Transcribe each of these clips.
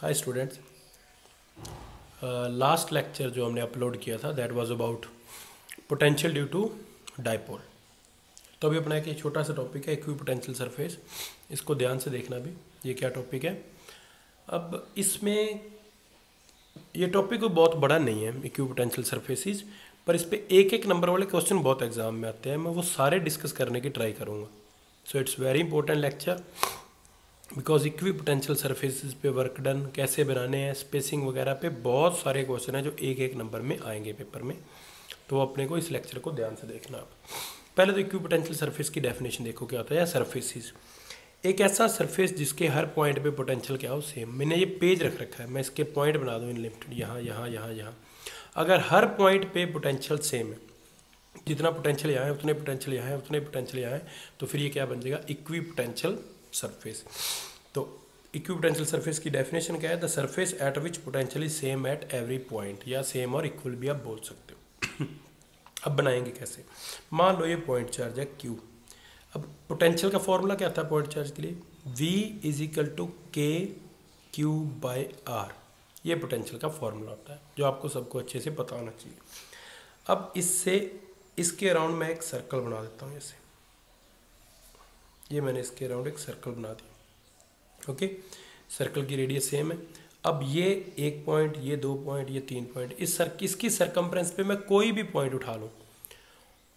Hi students, last lecture जो हमने upload किया था that was about potential due to dipole. तो अभी अपना एक छोटा सा टॉपिक है इक्विपोटेंशियल सरफेस, इसको ध्यान से देखना भी ये क्या टॉपिक है। अब इसमें ये टॉपिक कोई बहुत बड़ा नहीं है इक्विपोटेंशियल सरफेसेस, पर इस पर एक एक नंबर वाले क्वेश्चन बहुत एग्जाम में आते हैं। मैं वो सारे डिस्कस करने की ट्राई करूँगा। So it's very important lecture because equipotential surfaces पे वर्क डन कैसे बनाने हैं, स्पेसिंग वगैरह पे बहुत सारे क्वेश्चन हैं जो एक एक नंबर में आएंगे पेपर में। तो अपने को इस लेक्चर को ध्यान से देखना। आप पहले तो इक्विपोटेंशियल सरफेस की डेफिनेशन देखो क्या होता है। सरफेसेस एक ऐसा सरफेस जिसके हर पॉइंट पे पोटेंशियल क्या हो सेम। मैंने ये पेज रख रखा है, मैं इसके पॉइंट बना दूँ इनलिमिटेड, यहाँ यहाँ यहाँ यहाँ। अगर हर पॉइंट पे पोटेंशियल सेम है, जितना पोटेंशियल यहाँ है उतने पोटेंशियल यहाँ है उतने पोटेंशियल यहाँ है, तो फिर ये क्या बन जाएगा इक्विपोटेंशियल सरफेस। तो इक्विपोटेंशियल सरफेस की डेफिनेशन क्या है? The surface at which potential is same at every point, या सेम और इक्वल भी आप बोल सकते हो। अब बनाएंगे कैसे? मान लो ये पॉइंट चार्ज है Q। अब पोटेंशियल का फॉर्मूला क्या था पॉइंट चार्ज के लिए? V इज इक्वल टू के क्यू बाई आर। ये पोटेंशियल का फॉर्मूला होता है जो आपको सबको अच्छे से पता होना चाहिए। अब इसके अराउंड मैं एक सर्कल बना देता हूँ। जैसे ये मैंने इसके अराउंड एक सर्कल बना दिया। ओके, सर्कल की रेडियस सेम है। अब ये एक पॉइंट, ये दो पॉइंट, ये तीन पॉइंट, इसकी सरकमफ्रेंस पे मैं कोई भी पॉइंट उठा लूँ,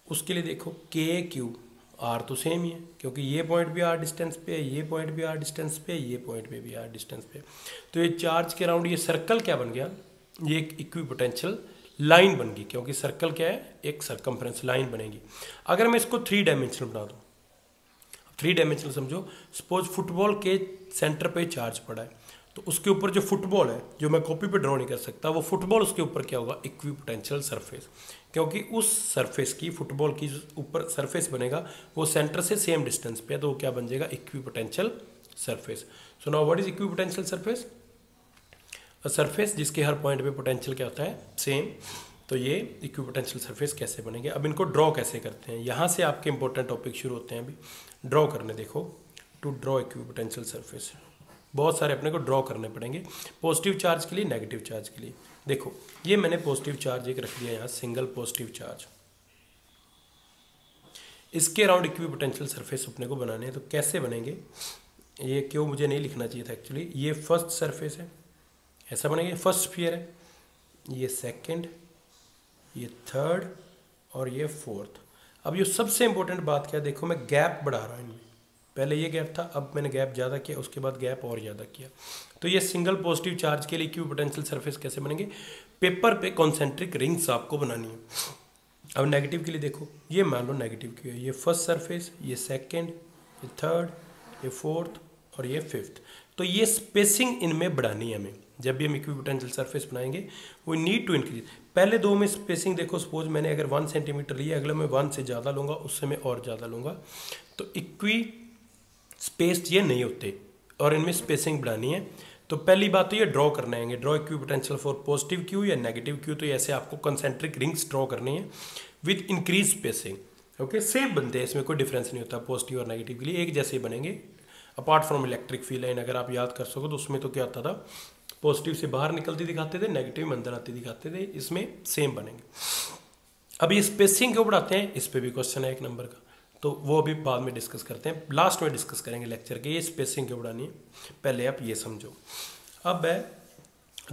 उसके लिए देखो के क्यू आर तो सेम ही है, क्योंकि ये पॉइंट भी आर डिस्टेंस पे है, ये पॉइंट भी आर डिस्टेंस पे है, ये पॉइंट पे भी आर डिस्टेंस पे। तो ये चार्ज के अराउंड ये सर्कल क्या बन गया? ये एक इक्विपोटेंशियल लाइन बन गई, क्योंकि सर्कल क्या है? एक सरकमफ्रेंस लाइन बनेगी। अगर मैं इसको 3 डायमेंशनल बना दूँ, 3 डायमेंशनल समझो, सपोज फुटबॉल के सेंटर पे चार्ज पड़ा है, तो उसके ऊपर जो फुटबॉल है जो मैं कॉपी पे ड्रॉ नहीं कर सकता, वो फुटबॉल उसके ऊपर क्या होगा? इक्विपोटेंशियल सरफेस, क्योंकि उस सरफेस की फुटबॉल की ऊपर सरफेस बनेगा वो सेंटर से सेम डिस्टेंस पे है, तो वो क्या बन जाएगा? Equipotential surface. So now what is equipotential surface? A surface जिसके हर पॉइंट पे पोटेंशियल क्या होता है? सेम। तो ये इक्विपोटेंशियल सरफेस कैसे बनेंगे? अब इनको ड्रॉ कैसे करते हैं, यहाँ से आपके इंपॉर्टेंट टॉपिक शुरू होते हैं। अभी ड्रॉ करने देखो, टू ड्रॉ इक्विपोटेंशियल सरफेस बहुत सारे अपने को ड्रॉ करने पड़ेंगे, पॉजिटिव चार्ज के लिए, नेगेटिव चार्ज के लिए। देखो ये मैंने पॉजिटिव चार्ज एक रख दिया यहाँ, सिंगल पॉजिटिव चार्ज। इसके अराउंड इक्विपोटेंशियल सरफेस अपने को बनाने हैं, तो कैसे बनेंगे? ये क्यों मुझे नहीं लिखना चाहिए था एक्चुअली। ये फर्स्ट सरफेस है, ऐसा बनेगा, फर्स्ट स्फीयर है, ये सेकेंड, ये थर्ड और ये फोर्थ। अब ये सबसे इंपॉर्टेंट बात क्या है? देखो मैं गैप बढ़ा रहा हूँ इनमें। पहले ये गैप था, अब मैंने गैप ज़्यादा किया, उसके बाद गैप और ज़्यादा किया। तो ये सिंगल पॉजिटिव चार्ज के लिए इक्विपोटेंशियल सरफेस कैसे बनेंगे? पेपर पे कॉन्सेंट्रिक रिंग्स आपको बनानी है। अब नेगेटिव के लिए देखो, ये मान लो नेगेटिव की है, ये फर्स्ट सरफेस, ये सेकेंड, ये थर्ड, ये फोर्थ और ये फिफ्थ। तो ये स्पेसिंग इनमें बढ़ानी है हमें। जब भी हम इक्विपोटेंशियल सरफेस बनाएंगे वी नीड टू इंक्रीज। पहले दो में स्पेसिंग देखो, सपोज मैंने अगर 1 सेंटीमीटर लिया, अगले में 1 से ज़्यादा लूँगा, उससे मैं और ज़्यादा लूँगा, तो इक्वी स्पेस्ड ये नहीं होते और इनमें स्पेसिंग बढ़ानी है। तो पहली बात तो ये ड्रॉ करना है, draw equipotential for positive Q या नेगेटिव क्यू। तो ऐसे आपको कंसेंट्रिक रिंग्स ड्रॉ करनी है with increase spacing. Okay, same बनते हैं, इसमें कोई डिफरेंस नहीं होता पॉजिटिव और नेगेटिव के लिए, एक जैसे ही बनेंगे। Apart from electric field line, अगर आप याद कर सको तो उसमें तो क्या होता था? पॉजिटिव से बाहर निकलती दिखाते थे, नेगेटिव में अंदर आती दिखाते थे। इसमें सेम बनेंगे। अब ये स्पेसिंग क्यों बढ़ाते हैं, इस पर भी क्वेश्चन है एक नंबर का, तो वो अभी बाद में डिस्कस करते हैं, लास्ट में डिस्कस करेंगे लेक्चर के। ये स्पेसिंग क्यों बढ़ानी है, पहले आप ये समझो। अब है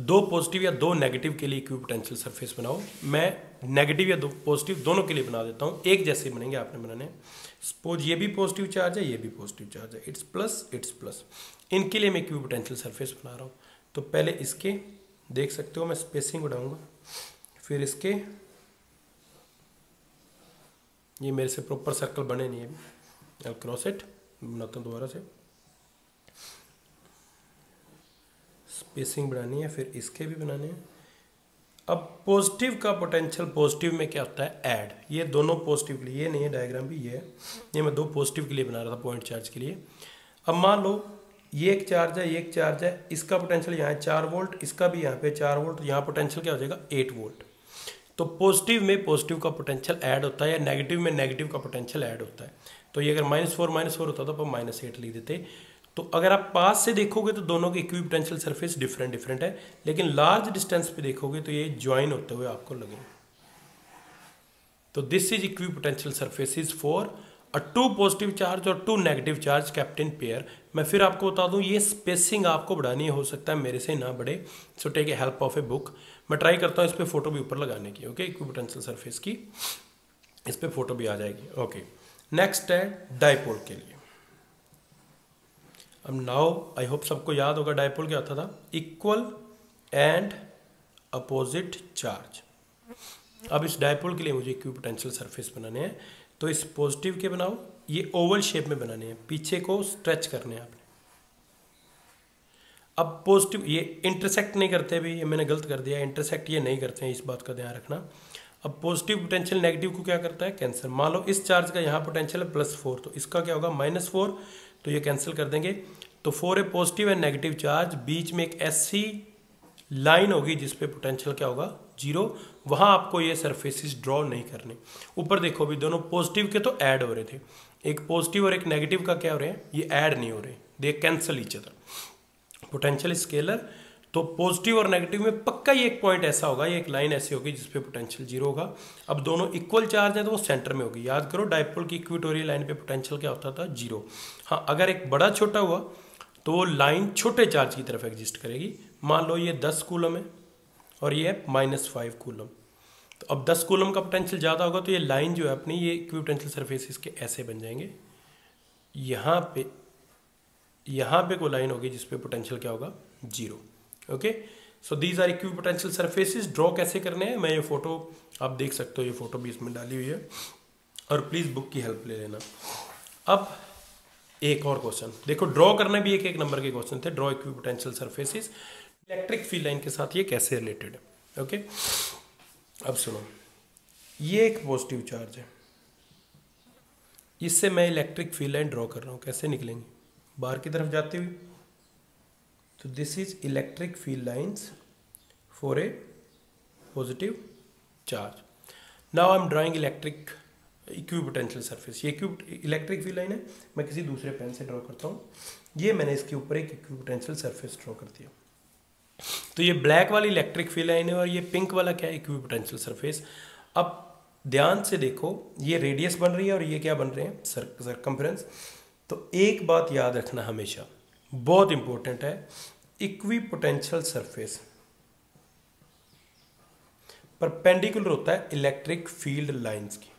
2 पॉजिटिव या 2 नेगेटिव के लिए इक्विपोटेंशियल सरफेस बनाओ। मैं नेगेटिव या 2 पॉजिटिव दोनों के लिए बना देता हूँ, एक जैसे बनेंगे आपने बनाने। सपोज ये भी पॉजिटिव चार्ज है, ये भी पॉजिटिव चार्ज है, इट्स प्लस। इनके लिए मैं इक्विपोटेंशियल सरफेस बना रहा हूँ। तो पहले इसके देख सकते हो मैं स्पेसिंग बढ़ाऊँगा, फिर इसके, ये मेरे से प्रॉपर सर्कल बने नहीं है अभी, अब क्रॉस इट बनाता हूँ दोबारा से। स्पेसिंग बढ़ानी है, फिर इसके भी बनाने हैं। अब पॉजिटिव का पोटेंशियल, पॉजिटिव में क्या होता है? ऐड। ये दोनों पॉजिटिव के लिए, ये नहीं है डायग्राम भी, ये मैं 2 पॉजिटिव के लिए बना रहा था पॉइंट चार्ज के लिए। अब मान लो ये एक चार्ज है, ये एक चार्ज है, इसका पोटेंशियल यहाँ है 4 वोल्ट, इसका भी यहाँ पे 4 वोल्ट, यहाँ पोटेंशियल क्या हो जाएगा? 8 वोल्ट। तो पॉजिटिव में पॉजिटिव का पोटेंशियल ऐड होता है, या नेगेटिव में नेगेटिव का पोटेंशियल ऐड होता है। तो ये अगर -4 होता तो अपन -8 लिख देते। तो अगर आप पास से देखोगे तो दोनों के इक्विपोटेंशियल सरफेस डिफरेंट है, लेकिन लार्ज डिस्टेंस पे देखोगे तो ये ज्वाइन होते हुए आपको लगेंगे। तो this is equipotential surfaces for a two positive charge और two negative charge kept in pair. मैं फिर आपको बता दूं, ये स्पेसिंग आपको बढ़ानी हो सकता है मेरे से ना बढ़े, so take a help of a book. मैं ट्राई करता हूँ इस पर फोटो भी ऊपर लगाने की, ओके, इक्विपोटेंशियल सरफेस की इस पर फोटो भी आ जाएगी, ओके। नेक्स्ट है डायपोल के लिए। अब नाउ आई होप सबको याद होगा डायपोल क्या होता था, इक्वल एंड अपोजिट चार्ज। अब इस डायपोल के लिए मुझे इक्विपोटेंशियल सरफेस बनाने हैं, तो इस पॉजिटिव के बनाओ, ये ओवल शेप में बनाने हैं, पीछे को स्ट्रेच करने हैं आपने। अब पॉजिटिव ये इंटरसेक्ट नहीं करते भी, ये मैंने गलत कर दिया, इंटरसेक्ट ये नहीं करते हैं, इस बात का ध्यान रखना। अब पॉजिटिव पोटेंशियल नेगेटिव को क्या करता है, कैंसिल। मान लो इस चार्ज का यहाँ पोटेंशियल है +4, तो इसका क्या होगा -4, तो ये कैंसिल कर देंगे। तो 4 ए पॉजिटिव एंड नेगेटिव चार्ज, बीच में एक ऐसी लाइन होगी जिसपे पोटेंशियल क्या होगा 0, वहां आपको ये सरफेसिस ड्रॉ नहीं करने। ऊपर देखो भी दोनों पॉजिटिव के तो ऐड हो रहे थे, एक पॉजिटिव और एक नेगेटिव का क्या हो रहे हैं, ये ऐड नहीं हो रहे, they cancel each other. Potential scalar, तो पॉजिटिव और नेगेटिव में पक्का ये एक पॉइंट ऐसा होगा, ये एक लाइन ऐसी होगी जिसपे पोटेंशियल 0 होगा। अब दोनों इक्वल चार्ज है तो वो सेंटर में होगी। याद करो डायपोल की इक्वेटोरियल लाइन पे पोटेंशियल क्या होता था 0। हाँ, अगर एक बड़ा छोटा हुआ तो वो लाइन छोटे चार्ज की तरफ एग्जिस्ट करेगी। मान लो ये 10 कूलम है और ये है -5 कूलम, तो अब 10 कूलम का पोटेंशियल ज़्यादा होगा तो ये लाइन जो है अपनी, ये इक्विपोटेंशियल सरफेस के ऐसे बन जाएंगे। यहाँ पे कोई लाइन होगी जिसपे पोटेंशियल क्या होगा 0, okay. So these are equipotential surfaces. Draw कैसे करने हैं, मैं ये फोटो आप देख सकते हो, ये फोटो भी इसमें डाली हुई है, और प्लीज़ बुक की हेल्प ले लेना। अब एक और क्वेश्चन देखो, ड्रॉ करने भी एक नंबर के क्वेश्चन थे। Draw equipotential surfaces, electric field line के साथ ये कैसे रिलेटेड है, ओके। अब सुनो, ये एक पॉजिटिव चार्ज है, इससे मैं इलेक्ट्रिक फील्ड लाइन ड्रॉ कर रहा हूँ, कैसे निकलेंगे, बाहर की तरफ जाती हुई। तो this is electric field lines for a positive charge. Now I am drawing electric equipotential surface. ये इलेक्ट्रिक फील्ड लाइन है, मैं किसी दूसरे पेन से ड्रॉ करता हूँ। ये मैंने इसके ऊपर एक इक्विपोटेंशियल सरफेस ड्रॉ कर दिया। तो ये ब्लैक वाली इलेक्ट्रिक फील्ड लाइन है और ये पिंक वाला क्या है, इक्विपोटेंशियल सरफेस। अब ध्यान से देखो, ये रेडियस बन रही है और ये क्या बन रहे हैं, सरकमफ्रेंस। तो एक बात याद रखना हमेशा, बहुत इंपॉर्टेंट है, इक्विपोटेंशियल सरफेस परपेंडिकुलर होता है इलेक्ट्रिक फील्ड लाइंस की,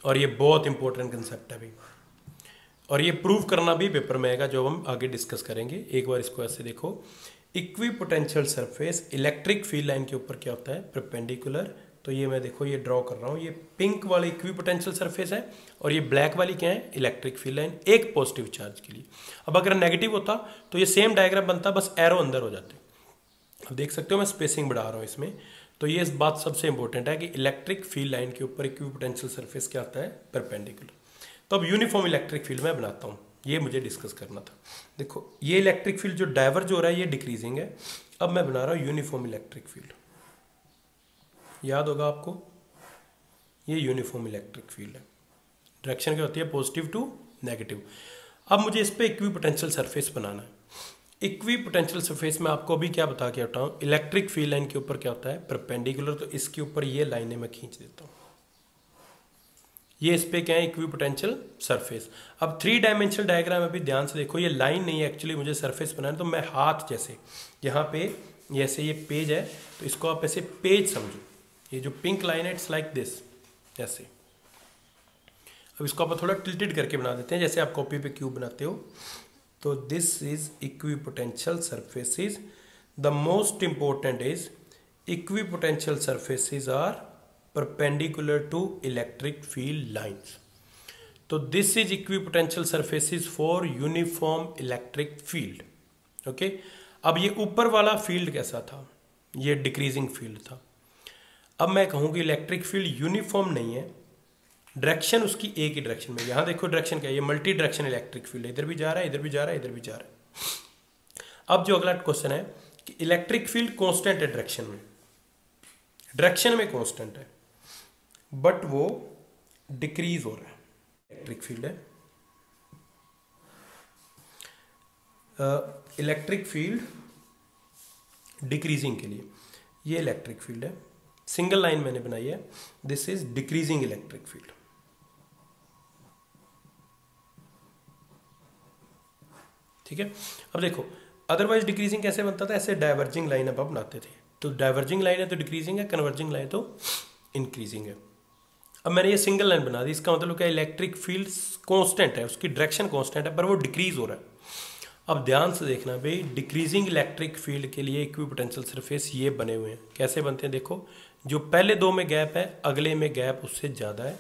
और ये बहुत इंपॉर्टेंट कंसेप्ट है भाई, और ये प्रूव करना भी पेपर में आएगा जो हम आगे डिस्कस करेंगे। एक बार इसको ऐसे देखो, equipotential surface electric field line के ऊपर क्या होता है, परपेंडिकुलर। तो ये मैं देखो ये ड्रॉ कर रहा हूँ, ये पिंक वाली इक्विपोटेंशियल सरफेस है और ये ब्लैक वाली क्या है, इलेक्ट्रिक फील्ड लाइन, एक पॉजिटिव चार्ज के लिए। अब अगर नेगेटिव होता तो ये सेम डायग्राम बनता, बस एरो अंदर हो जाते। अब देख सकते हो मैं स्पेसिंग बढ़ा रहा हूँ इसमें। तो ये इस बात सबसे इंपॉर्टेंट है कि इलेक्ट्रिक फील्ड लाइन के ऊपर इक्विपोटेंशियल सरफेस क्या आता है, परपेंडिकुलर। तो अब यूनिफॉर्म इलेक्ट्रिक फील्ड मैं बनाता हूँ, ये मुझे डिस्कस करना था। देखो ये इलेक्ट्रिक फील्ड जो डाइवर्ज हो रहा है ये डिक्रीजिंग है। अब मैं बना रहा हूँ यूनिफॉर्म इलेक्ट्रिक फील्ड, याद होगा आपको, ये यूनिफॉर्म इलेक्ट्रिक फील्ड है। डायरेक्शन क्या होती है, पॉजिटिव टू नेगेटिव। अब मुझे इस पर इक्विपोटेंशियल सरफेस बनाना है। इक्विपोटेंशियल सरफेस में आपको अभी क्या बता के हटाऊँ, इलेक्ट्रिक फील्ड लाइन के ऊपर क्या होता है, परपेंडिकुलर। तो इसके ऊपर ये लाइनें मैं खींच देता हूँ, ये इस पे क्या है, इक्विपोटेंशियल सरफेस। अब 3 डायमेंशनल डायग्राम अभी ध्यान से देखो, ये लाइन नहीं है एक्चुअली, मुझे सरफेस बनाना है। तो मैं हाथ जैसे यहाँ पे, जैसे ये पेज है तो इसको आप ऐसे पेज समझो, ये जो पिंक लाइन है इट्स लाइक दिस, ऐसे। अब इसको आप थोड़ा टिल्टेड करके बना देते हैं, जैसे आप कॉपी पे क्यूब बनाते हो। तो this is equipotential surfaces. The most important is equipotential surfaces are perpendicular to electric field lines. तो this is equipotential surfaces for uniform electric field. Okay, अब ये ऊपर वाला फील्ड कैसा था, ये डिक्रीजिंग फील्ड था। अब मैं कहूँ कि इलेक्ट्रिक फील्ड यूनिफॉर्म नहीं है, डायरेक्शन उसकी एक ही डायरेक्शन में। यहाँ देखो डायरेक्शन क्या है, ये मल्टी डायरेक्शन इलेक्ट्रिक फील्ड है, इधर भी जा रहा है, इधर भी जा रहा है, इधर भी जा रहा है। अब जो अगला क्वेश्चन है कि इलेक्ट्रिक फील्ड कॉन्स्टेंट है डायरेक्शन में कॉन्स्टेंट है, बट वो डिक्रीज हो रहा है, इलेक्ट्रिक फील्ड है। इलेक्ट्रिक फील्ड डिक्रीजिंग के लिए, ये इलेक्ट्रिक फील्ड है, सिंगल लाइन मैंने बनाई है, this is decreasing electric field. ठीक है, अब देखो अदरवाइज डिक्रीजिंग कैसे बनता था, ऐसे डाइवर्जिंग लाइन अब आप बनाते थे, तो डाइवर्जिंग लाइन है तो डिक्रीजिंग है, कन्वर्जिंग लाइन तो इंक्रीजिंग है। अब मैंने ये सिंगल लाइन बना दी, इसका मतलब क्या, इलेक्ट्रिक फील्ड कांस्टेंट है, उसकी डायरेक्शन कांस्टेंट है, पर वो डिक्रीज हो रहा है। अब ध्यान से देखना भाई, डिक्रीजिंग इलेक्ट्रिक फील्ड के लिए इक्विपोटेंशियल सरफेस ये बने हुए हैं, कैसे बनते हैं देखो, जो पहले दो में गैप है अगले में गैप उससे ज़्यादा है।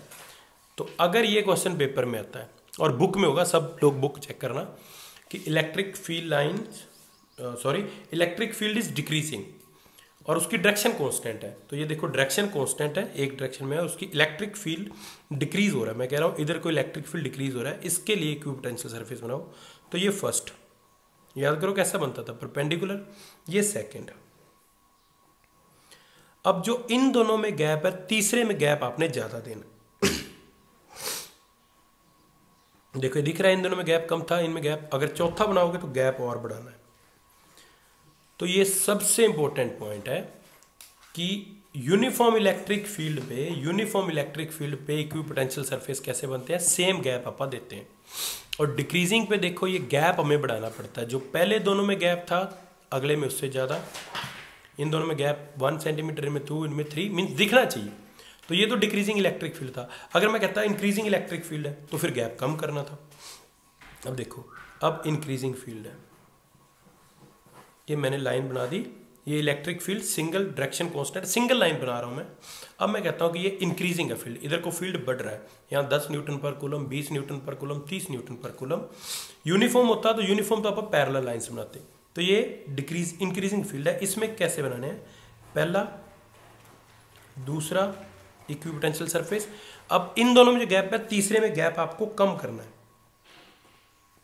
तो अगर ये क्वेश्चन पेपर में आता है और बुक में होगा, सब लोग बुक चेक करना, कि electric field line electric field is decreasing और उसकी डायरेक्शन कांस्टेंट है, तो ये देखो डायरेक्शन कांस्टेंट है, एक डायरेक्शन में है, उसकी इलेक्ट्रिक फील्ड डिक्रीज हो रहा है, मैं कह रहा हूँ इधर कोई इलेक्ट्रिक फील्ड डिक्रीज हो रहा है, इसके लिए इक्विपोटेंशियल सरफेस बनाओ। तो ये फर्स्ट, याद करो कैसा बनता था, परपेंडिकुलर, ये सेकंड। अब जो इन दोनों में गैप है, तीसरे में गैप आपने ज्यादा देना। देखो दिख रहा है इन दोनों में गैप कम था, इनमें गैप, अगर चौथा बनाओगे तो गैप और बढ़ाना है। तो ये सबसे इंपॉर्टेंट पॉइंट है कि यूनिफॉर्म इलेक्ट्रिक फील्ड पे इक्विपोटेंशियल सरफेस कैसे बनते हैं, सेम गैप आपा देते हैं। और डिक्रीजिंग पे देखो ये गैप हमें बढ़ाना पड़ता है, जो पहले दोनों में गैप था अगले में उससे ज़्यादा, इन दोनों में गैप 1 सेंटीमीटर, इनमें 2, इनमें 3, मीन्स दिखना चाहिए। तो ये तो डिक्रीजिंग इलेक्ट्रिक फील्ड था। अगर मैं कहता इंक्रीजिंग इलेक्ट्रिक फील्ड है तो फिर गैप कम करना था। अब देखो, अब इंक्रीजिंग फील्ड है, ये मैंने लाइन बना दी, ये electric field single direction constant, single line बना रहा हूँ मैं। अब मैं कहता हूँ कि ये इंक्रीजिंग है फील्ड, इधर को फील्ड बढ़ रहा है, यहाँ 10 न्यूटन पर कूलम, 20 न्यूटन पर कूलम, 30 न्यूटन पर कूलम। यूनिफॉर्म होता तो यूनिफॉर्म तो आप पैरेलल लाइंस बनाते, तो ये इंक्रीजिंग फील्ड है। इसमें कैसे बनाने हैं, पहला दूसरा इक्विपोटेंशियल सरफेस। अब इन दोनों में जो गैप है, तीसरे में गैप आपको कम करना है,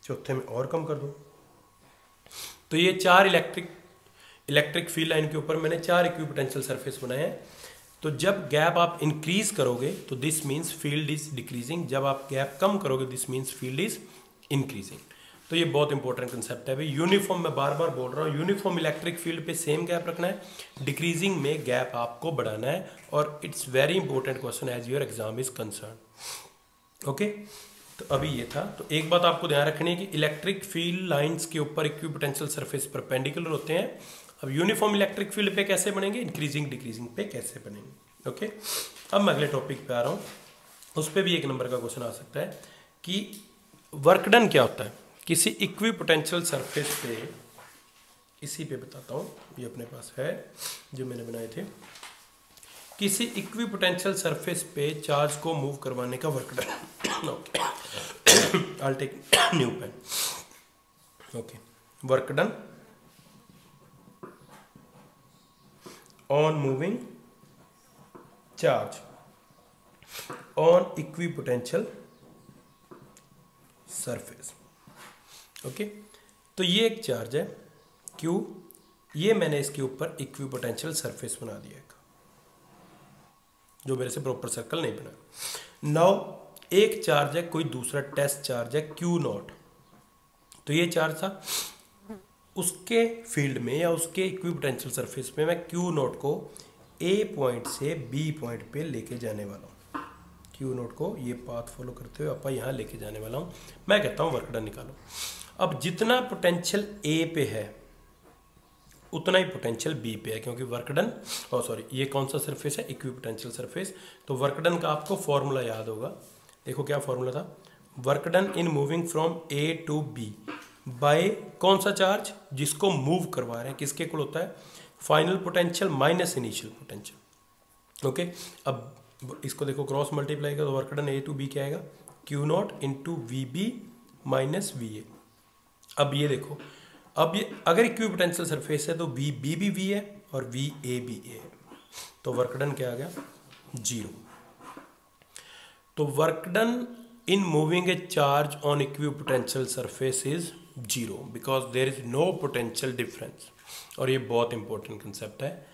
चौथे में और कम कर दो। तो ये 4 इलेक्ट्रिक फील्ड लाइन के ऊपर मैंने 4 इक्विपोटेंशियल सरफेस बनाए हैं। तो जब गैप आप इंक्रीज करोगे तो this means field is decreasing, जब आप गैप कम करोगे this means field is increasing. तो ये बहुत इंपॉर्टेंट कंसेप्ट है भाई। यूनिफॉर्म में बार बार बोल रहा हूँ, यूनिफॉर्म इलेक्ट्रिक फील्ड पे सेम गैप रखना है, डिक्रीजिंग में गैप आपको बढ़ाना है, और it's very important question as your exam is concern. Okay, तो अभी ये था। तो एक बात आपको ध्यान रखनी है कि इलेक्ट्रिक फील्ड लाइंस के ऊपर इक्विपोटेंशियल सरफेस परपेंडिकुलर होते हैं। अब यूनिफॉर्म इलेक्ट्रिक फील्ड पे कैसे बनेंगे, इंक्रीजिंग डिक्रीजिंग पे कैसे बनेंगे। ओके, अब मैं अगले टॉपिक पे आ रहा हूँ, उस पर भी 1 नंबर का क्वेश्चन आ सकता है कि वर्क डन क्या होता है किसी इक्विपोटेंशियल सरफेस पे। इसी पे बताता हूँ, ये अपने पास है जो मैंने बनाए थे। किसी इक्विपोटेंशियल सरफेस पे चार्ज को मूव करवाने का work done. Okay, I will take new pen. Okay, work done on moving charge on equipotential surface. Okay, तो ये एक चार्ज है Q, ये मैंने इसके ऊपर इक्विपोटेंशियल सरफेस बना दिया एक, जो मेरे से प्रॉपर सर्कल नहीं बना। नाउ एक चार्ज है, कोई दूसरा टेस्ट चार्ज है Q0। तो ये चार्ज था, उसके फील्ड में या उसके इक्विपोटेंशियल सरफेस में मैं Q0 को A पॉइंट से B पॉइंट पे लेके जाने वाला हूँ। Q0 को ये पाथ फॉलो करते हुए आप यहाँ लेके जाने वाला हूँ। मैं कहता हूँ वर्क डन निकालो। अब जितना पोटेंशियल A पे है उतना ही पोटेंशियल B पे है, क्योंकि वर्क डन, ये कौन सा सरफेस है, इक्विपोटेंशियल सरफेस। तो वर्क डन का आपको फॉर्मूला याद होगा, देखो क्या फॉर्मूला था, work done in moving from A to B by कौन सा चार्ज, जिसको मूव करवा रहे हैं, किसके इक्वल होता है, final potential minus initial potential. Okay, अब इसको देखो क्रॉस मल्टीप्लाई का, तो work done A to B क्या आएगा, Q0 into VB minus VA। अब ये देखो, अब ये अगर इक्विपोटेंशियल सरफेस है तो VB भी V है और VA भी A है, तो वर्क डन क्या आ गया, 0। तो work done in moving a charge on equipotential surface is 0 because there is no potential difference. और ये बहुत इंपॉर्टेंट कंसेप्ट है,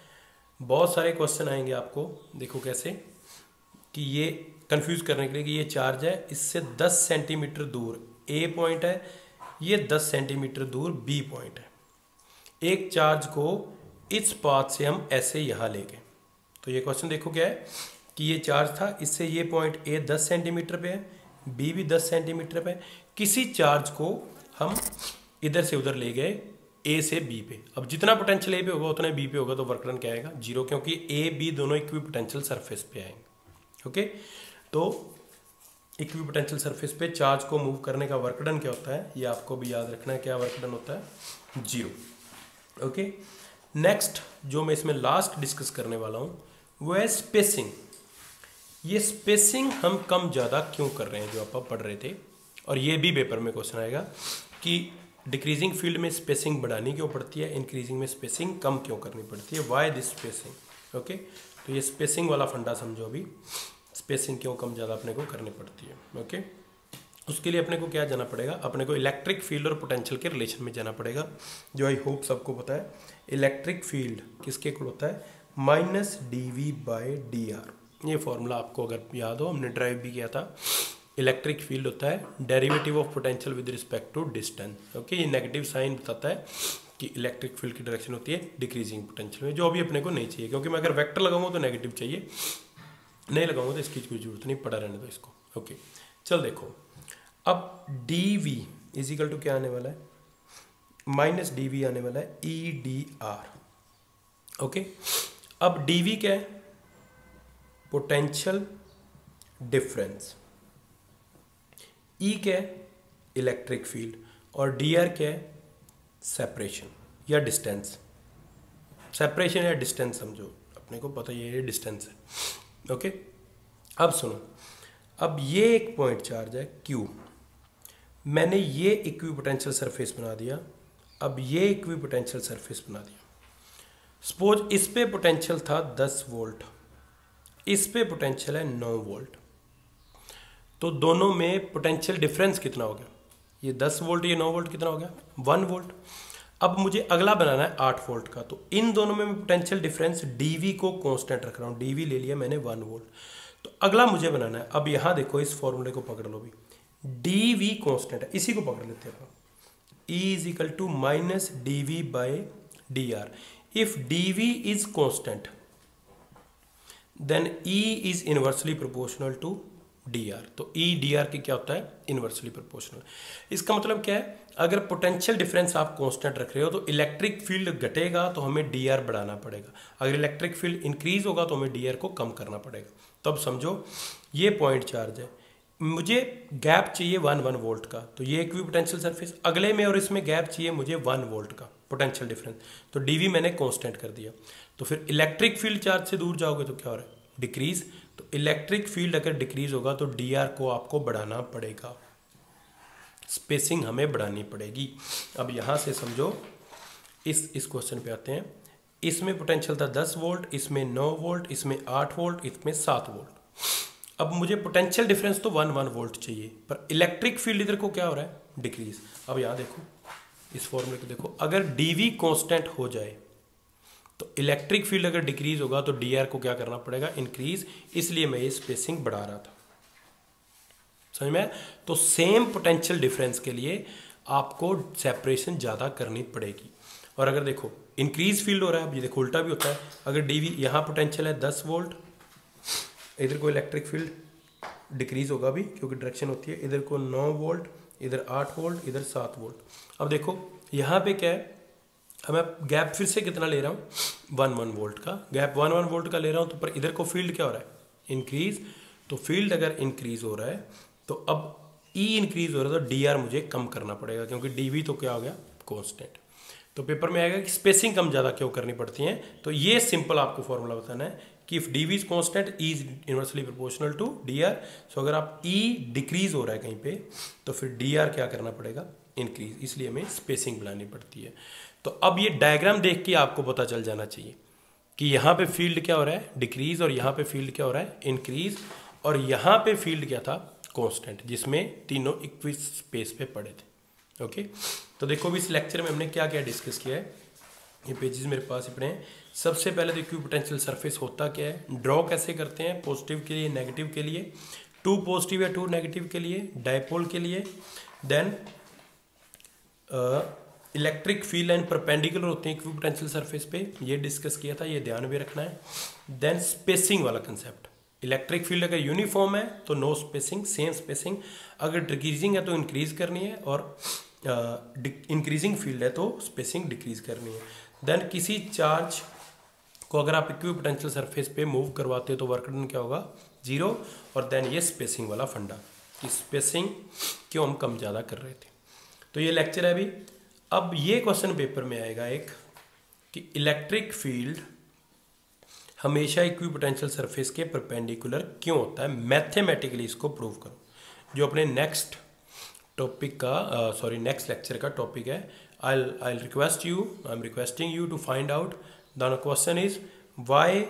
बहुत सारे क्वेश्चन आएंगे आपको, देखो कैसे कि ये कंफ्यूज करने के लिए कि ये चार्ज है, इससे 10 सेंटीमीटर दूर A पॉइंट है, ये 10 सेंटीमीटर दूर बी पॉइंट है, एक चार्ज को इस पाथ से हम ऐसे यहाँ ले गए। तो ये क्वेश्चन देखो क्या है कि ये चार्ज था, इससे ये पॉइंट ए 10 सेंटीमीटर पे है, बी भी 10 सेंटीमीटर पे है। किसी चार्ज को हम इधर से उधर ले गए ए से बी पे। अब जितना पोटेंशियल ए पे होगा उतना बी पे होगा, तो वर्क डन क्या आएगा? जीरो, क्योंकि ए बी दोनों इक्विपोटेंशियल सरफेस पे आएंगे। ओके, तो इक्विपोटेंशियल सरफेस पे चार्ज को मूव करने का वर्क डन क्या होता है, ये आपको भी याद रखना है। क्या वर्क डन होता है? जीरो। ओके, नेक्स्ट जो मैं इसमें लास्ट डिस्कस करने वाला हूँ वो है स्पेसिंग। ये स्पेसिंग हम कम ज़्यादा क्यों कर रहे हैं, जो आप पढ़ रहे थे, और ये भी पेपर में क्वेश्चन आएगा कि डिक्रीजिंग फील्ड में स्पेसिंग बढ़ानी क्यों पड़ती है, इंक्रीजिंग में स्पेसिंग कम क्यों करनी पड़ती है, वाई दिस स्पेसिंग। ओके, तो ये स्पेसिंग वाला फंडा समझो अभी, स्पेसिंग क्यों कम ज़्यादा अपने को करनी पड़ती है। ओके, उसके लिए अपने को क्या जाना पड़ेगा? अपने को इलेक्ट्रिक फील्ड और पोटेंशियल के रिलेशन में जाना पड़ेगा, जो आई होप सबको पता है। इलेक्ट्रिक फील्ड किसके इक्वल होता है? Minus dV/dr। ये फॉर्मूला आपको अगर याद हो, हमने ड्राइव भी किया था। इलेक्ट्रिक फील्ड होता है derivative of potential with respect to distance. Okay, ये नेगेटिव साइन बताता है कि इलेक्ट्रिक फील्ड की डायरेक्शन होती है डिक्रीजिंग पोटेंशियल में, जो अभी अपने को नहीं चाहिए, क्योंकि मैं अगर वेक्टर लगाऊंगा तो नेगेटिव चाहिए, नहीं लगाऊंगा तो इसकी कोई जरूरत नहीं, पड़ा रहने दो इसको। ओके, चल देखो, अब dV इजिकल टू क्या आने वाला है? माइनस dV आने वाला है EdR। ओके, अब dV क्या है? Potential difference. E क्या है? Electric field. और dr क्या है? सेपरेशन या डिस्टेंस। सेपरेशन या डिस्टेंस समझो, अपने को पता ये डिस्टेंस है। ओके, अब सुनो, अब ये एक पॉइंट चार्ज है Q, मैंने ये इक्विपोटेंशियल सरफेस बना दिया, अब ये इक्विपोटेंशियल सरफेस बना दिया। सपोज इस पे पोटेंशियल था 10 वोल्ट, इस पे पोटेंशियल है 9 वोल्ट, तो दोनों में पोटेंशियल डिफरेंस कितना हो गया? ये 10 वोल्ट, ये 9 वोल्ट, कितना हो गया? 1 वोल्ट। अब मुझे अगला बनाना है 8 वोल्ट का, तो इन दोनों में पोटेंशियल डिफरेंस dV को कांस्टेंट रख रहा हूँ, dV ले लिया मैंने 1 वोल्ट। तो अगला मुझे बनाना है, अब यहाँ देखो इस फॉर्मूले को पकड़ लो भी, dV कांस्टेंट है, इसी को पकड़ लेते हैं अपन। E is equal to minus dV/dr। If dV is constant then E is inversely proportional to dr। तो E dr की क्या होता है? Inversely proportional. इसका मतलब क्या है? अगर पोटेंशियल डिफरेंस आप कांस्टेंट रख रहे हो तो इलेक्ट्रिक फील्ड घटेगा तो हमें dr बढ़ाना पड़ेगा, अगर इलेक्ट्रिक फील्ड इंक्रीज होगा तो हमें dr को कम करना पड़ेगा। तो अब समझो ये पॉइंट चार्ज है, मुझे गैप चाहिए 1 वोल्ट का, तो ये इक्विपोटेंशियल सरफेस, अगले में और इसमें गैप चाहिए मुझे 1 वोल्ट का पोटेंशियल डिफरेंस, तो dV मैंने कांस्टेंट कर दिया। तो फिर इलेक्ट्रिक फील्ड चार्ज से दूर जाओगे तो क्या हो रहा है? डिक्रीज। तो इलेक्ट्रिक फील्ड अगर डिक्रीज होगा तो dr को आपको बढ़ाना पड़ेगा, स्पेसिंग हमें बढ़ानी पड़ेगी। अब यहाँ से समझो, इस क्वेश्चन पे आते हैं। इसमें पोटेंशियल था 10 वोल्ट, इसमें 9 वोल्ट, इसमें 8 वोल्ट, इसमें 7 वोल्ट। अब मुझे पोटेंशियल डिफरेंस तो 1 वोल्ट चाहिए, पर इलेक्ट्रिक फील्ड इधर को क्या हो रहा है? डिक्रीज। अब यहाँ देखो, इस फॉर्मूले को देखो, अगर dV कांस्टेंट हो जाए तो इलेक्ट्रिक फील्ड अगर डिक्रीज होगा तो dr को क्या करना पड़ेगा? इंक्रीज। इसलिए मैं ये स्पेसिंग बढ़ा रहा था, समझ में? तो सेम पोटेंशियल डिफरेंस के लिए आपको सेपरेशन ज़्यादा करनी पड़ेगी। और अगर देखो इंक्रीज फील्ड हो रहा है, अब ये देखो उल्टा भी होता है, अगर dV यहाँ पोटेंशियल है 10 वोल्ट, इधर को इलेक्ट्रिक फील्ड डिक्रीज होगा भी क्योंकि डायरेक्शन होती है, इधर को 9 वोल्ट, इधर 8 वोल्ट, इधर 7 वोल्ट। अब देखो यहाँ पे क्या है, अब मैं गैप फिर से कितना ले रहा हूँ? 1 वोल्ट का गैप, 1 वोल्ट का ले रहा हूँ, तो पर इधर को फील्ड क्या हो रहा है? इंक्रीज। तो फील्ड अगर इंक्रीज हो रहा है तो अब E इंक्रीज हो रहा है तो dr मुझे कम करना पड़ेगा, क्योंकि dV तो क्या हो गया? कांस्टेंट। तो पेपर में आएगा कि स्पेसिंग कम ज़्यादा क्यों करनी पड़ती है, तो ये सिंपल आपको फॉर्मूला बताना है कि if dV is constant, E is inversely proportional to dr। So अगर आप E डिक्रीज हो रहा है कहीं पे तो फिर dr क्या करना पड़ेगा? इंक्रीज। इसलिए हमें स्पेसिंग बढ़ानी पड़ती है। तो अब ये डायग्राम देख के आपको पता चल जाना चाहिए कि यहाँ पे फील्ड क्या हो रहा है? डिक्रीज, और यहाँ पे फील्ड क्या हो रहा है? इंक्रीज, और यहाँ पे फील्ड क्या था? कांस्टेंट, जिसमें तीनों इक्वल स्पेस पे पड़े थे। ओके, तो देखो भी इस लेक्चर में हमने क्या क्या डिस्कस किया है, ये पेजेस मेरे पास ही पड़े हैं। सबसे पहले तो इक्विपोटेंशियल सरफेस होता क्या है, ड्रॉ कैसे करते हैं, पॉजिटिव के लिए, नेगेटिव के लिए, 2 पॉजिटिव या 2 नेगेटिव के लिए, डायपोल के लिए, then electric field and perpendicular होते हैं इक्विपोटेंशियल सरफेस पे, ये डिस्कस किया था, ये ध्यान में रखना है। देन स्पेसिंग वाला कंसेप्ट, इलेक्ट्रिक फील्ड अगर यूनिफॉर्म है तो नो स्पेसिंग, सेम स्पेसिंग, अगर डिक्रीजिंग है तो इंक्रीज करनी है, और इंक्रीजिंग फील्ड है तो स्पेसिंग डिक्रीज करनी है। देन किसी चार्ज को अगर आप इक्विपोटेंशियल सरफेस पे मूव करवाते हो तो वर्क डन क्या होगा, जीरो। और देन ये स्पेसिंग वाला फंडा कि स्पेसिंग क्यों हम कम ज़्यादा कर रहे थे। तो ये लेक्चर है अभी। अब ये क्वेश्चन पेपर में आएगा एक कि इलेक्ट्रिक फील्ड हमेशा इक्विपोटेंशियल सरफेस के परपेंडिकुलर क्यों होता है, मैथमेटिकली इसको प्रूव करो, जो अपने नेक्स्ट टॉपिक का नेक्स्ट लेक्चर का टॉपिक है। I am requesting you to find out the question is why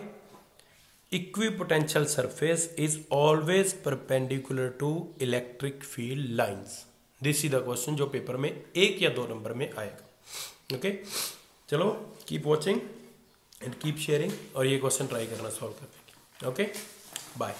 equipotential surface is always perpendicular to electric field lines. This is the question जो paper में 1 या 2 number में आएगा। Okay, चलो keep watching and keep sharing, और ये question try करना solve करने की। Okay, bye.